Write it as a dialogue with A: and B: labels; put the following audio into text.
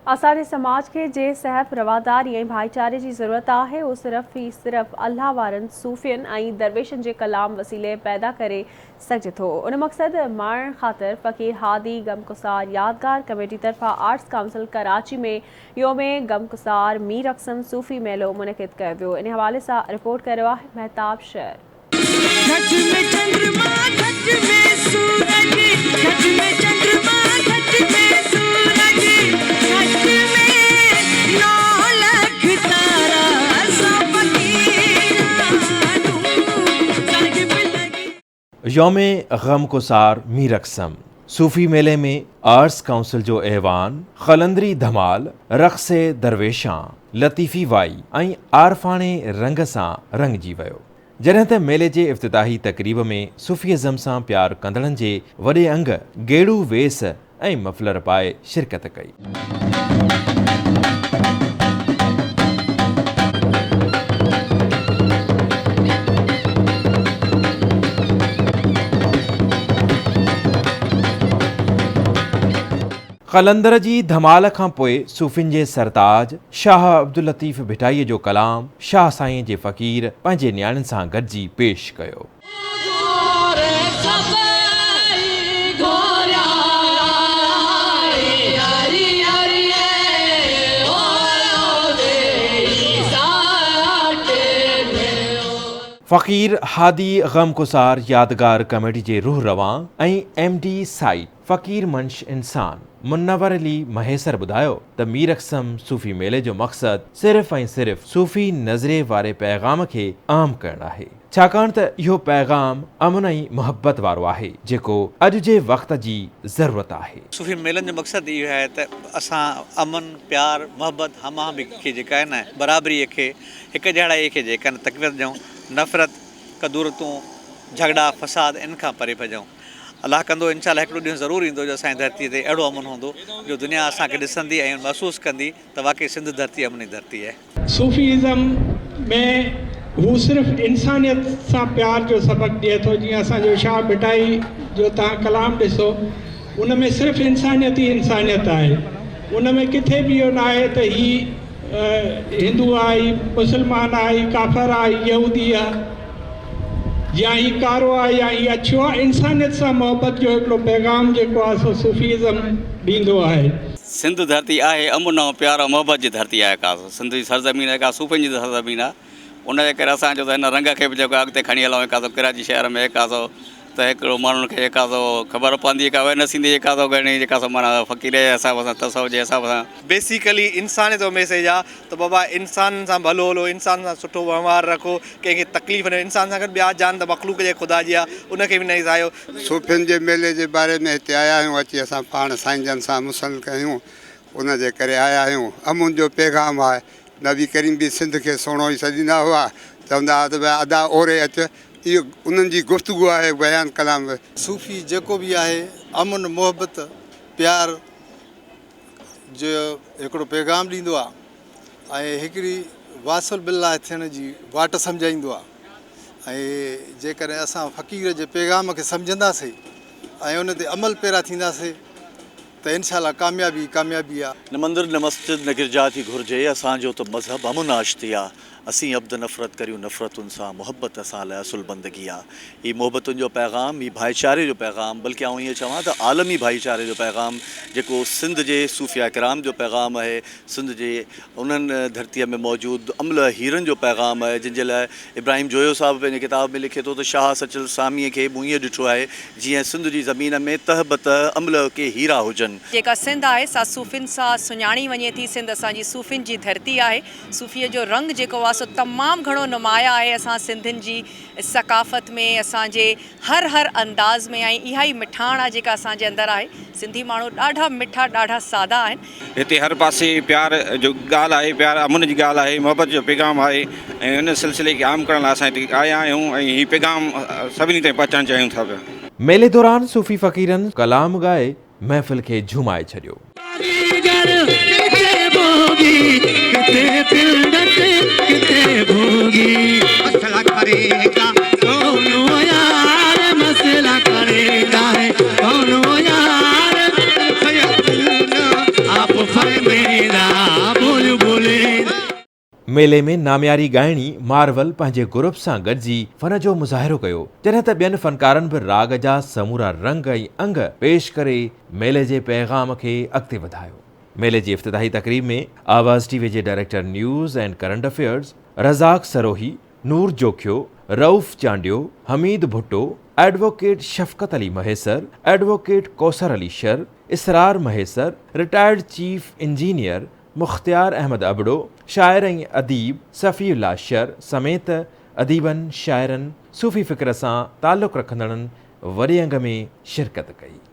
A: असांजे समाज के जे सहब रवादारी ऐं भाईचारे की ज़रूरत है वो सिर्फ़ अल्लाह वारनि सूफ़ियन ऐं दरवेशनि जे कलाम वसीले पैदा करे सघिजे थो। उन मक़सद माणनि ख़ातिर फ़कीर हादी गमगुसार यादगार कमेटी तरफ़ां आर्ट्स काउंसिल कराची में योमे गमगुसार मीर अक़सम सूफ़ी मेलो मुनक़िद कयो वियो। इन हवाले सां रिपोर्ट कयो आहे महताब शेर।
B: योमे गमगुसार मीर अक़सम सूफ़ी मेले में आर्ट्स काउंसिल जो ऐवान ख़लंदरी धमाल रक़्से दरवेशां लतीफ़ी वाई ऐं आरफ़ाणे रंग सां रंगजी वियो। जॾहिं त मेले जे इफ़्तिताही तक़रीब में सूफ़ीज़म सां प्यार कंदड़नि जे वॾे अंग गेड़ू वेस ऐं मफ़लर पाए शिरकत कई। क़लंदर जी धमाल खां पोइ सूफ़ियुनि जे सरताज शाह अब्दुल लतीफ़ भिटाईअ जो कलाम शाह साईं जे फ़क़ीर पंहिंजे न्याणियुनि सां गॾिजी पेश कयो। फ़क़ीर हादी गमगुसार यादगार कमेटी जे रूह रवां ऐं MD साइट फ़क़ीर मंश इंसान मुनव्वर अली महेसर ॿुधायो त मीर अक़सम सूफ़ी मेले जो मक़सदु सिर्फ़ ऐं सिर्फ़ सूफ़ी नज़रे वारे पैगाम खे आम करणु आहे, छाकाणि त इहो पैगाम अमन ऐं मुहबत वारो आहे जेको अॼु जे वक़्त जी ज़रूरत आहे।
C: सूफ़ी मेलनि जो मक़सदु इहो आहे त असां अमन प्यार मुहबत हमाहमी खे जेका आहे न बराबरीअ खे हिकु जहिड़ाईअ खे जेका न तक़वीत ॾियूं, नफ़रत कदूरतूं झगड़ा फ़साद इन खां परे भॼूं। अलाह कंदो इंशाअल्लाह हिकिड़ो ॾींहुं ज़रूरु ईंदो जो असांजी धरतीअ ते अहिड़ो अमन हूंदो जो दुनिया असांखे ॾिसंदी ऐं महसूसु कंदी त वाक़ई सिंध धरती अमन जी धरती आहे।
D: सूफ़ीज़म में हू सिर्फ़ु इंसानियत सां प्यार जो सबक़ ॾिए थो। जीअं असांजो शाह भिटाई जो तव्हां कलाम ॾिसो उन में सिर्फ़ु इंसानियत ई इंसानियत आहे। उन में किथे बि इहो न आहे त ही हिंदू आहे, ही मुस्लमान आहे, ही काफ़र आहे, यहूदी आहे या ही कारो आहे या ही अछो आहे। इंसानियत सां मोहबत जो हिकिड़ो पैगाम जेको आहे सो सूफ़ीज़म ॾींदो आहे।
E: सिंध धरती आहे अमन ऐं प्यार ऐं मोहबत जी धरती आहे का सिंध जी सरज़मीन आहे का सूफ़ियुनि जी सरज़मीन आहे। उनजे करे असां जो त हिन रंग खे बि जेको अॻिते खणी हलूं का कराची शहर में का त हिकिड़ो माण्हुनि खे जेका ख़बर पवंदी का अवेयरनेस ईंदी जेका घणी जेका माना फ़क़ीर जे हिसाब सां तसव जे हिसाब सां
F: बेसिकली इंसानियत जो मैसेज आहे त बाबा इंसान सां भलो हलो, इंसान सां सुठो वहिंवार रखो, कंहिंखे तकलीफ़ न, इंसान सां गॾु ॿिया जान त मख़लूक जे ख़ुदा जी आहे उनखे बि न ईसायो।
G: सूफ़ियुनि जे मेले जे बारे में हिते आया आहियूं, अची असां पाण साईं जन सां मुसल कयूं, उनजे करे आया आहियूं। अमन जो पैगाम आहे। नबी करीम बि सिंध खे सुहिणो ई सॾींदा हुआ, चवंदा हुआ त भई अदा ओरे अच, इहो उन्हनि जी गुफ़्तगू आहे बयान कलाम।
H: सूफ़ी जेको बि आहे अमन मोहबत प्यार जो हिकिड़ो पैगाम ॾींदो आहे ऐं हिकिड़ी वासल बिल्लाह थियण जी वाट सम्झाईंदो आहे। ऐं जेकॾहिं असां फ़क़ीर जे पैगाम खे सम्झंदासीं ऐं उन ते अमल पैरा थींदासीं त इंशाअल्लाह कामयाबी आहे।
I: न मंदिर न मस्जिद न गिरजा थी घुरिजे, असांजो त मज़हब अमन आशिती आहे। असीं अब्द नफ़रत करियूं नफ़रतुनि सां, मुहबत असां लाइ असुल बंदगी आहे। हीअ मुहबतुनि जो पैगाम, हीअ भाईचारे जो पैगाम, बल्कि आउं ईअं चवां त आलमी भाईचारे जो पैगाम जेको सिंध जे सूफ़िया किराम जो पैगाम आहे, सिंध जे उन्हनि धरतीअ में मौजूदु अमल हीरनि जो पैगाम आहे जिन जे लाइ इब्राहिम जोयो साहिबु पंहिंजे किताब में लिखे थो त शाह सचल सामीअ खे मूं ईअं ॾिठो आहे जीअं सिंध जी ज़मीन में तहबत अमल के हीरा हुजनि।
J: जेका सिंध आहे सा सूफ़ियुनि सां सुञाणी वञे थी। सिंध असांजी सूफ़ियुनि जी धरती आहे। सूफ़ीअ जो रंग जेको आहे सो तमामु घणो नुमाया आहे असां सिंधियुनि जी सकाफ़त में, असांजे हर अंदाज़ में। ऐं इहा ई मिठाण आहे जेका असांजे अंदरि आहे। सिंधी माण्हू ॾाढा मिठा, ॾाढा सादा आहिनि।
K: हिते हर पासे प्यार जो ॻाल्हि आहे, प्यार अमन जी ॻाल्हि आहे, मोहबत जो पैगाम आहे ऐं उन सिलसिले खे आम करण लाइ असां हिते आया आहियूं ऐं हीउ पैगाम सभिनी ताईं पहुचाइणु चाहियूं था पिया।
B: मेले दौरान सूफ़ी फ़क़ीरनि कलाम ॻाए महफ़िल खे झुमाए छॾियो।
L: आप
B: मेले में नामियारी ॻाइणी मार्वल पंहिंजे ग्रुप सां गॾिजी फन जो मुज़ाहिरो कयो, जॾहिं त ॿियनि फनकारनि बि राग जा समूरा रंग ऐं अंग पेश करे मेले जे पैगाम खे अॻिते वधायो। मेले जी इफ़्तिताही तक़रीब में आवाज़ टीवी जे director news and current affairs Razzaq Sarohi, Noor Jokhio, Rauf Chandio, Hameed Bhutto, advocate Shafqat Ali Mahesar, advocate Kausar Ali Shar, Israr Mahesar, retired chief engineer Mukhtiar Ahmed Abro, शाइर ऐं अदीब सफ़ीउल्लाह शर समेत अदीबनि, शाइरनि, सूफ़ी फ़िक्र सां ताल्लुक़ रखंदड़नि वॾे अंग में शिरकत कई।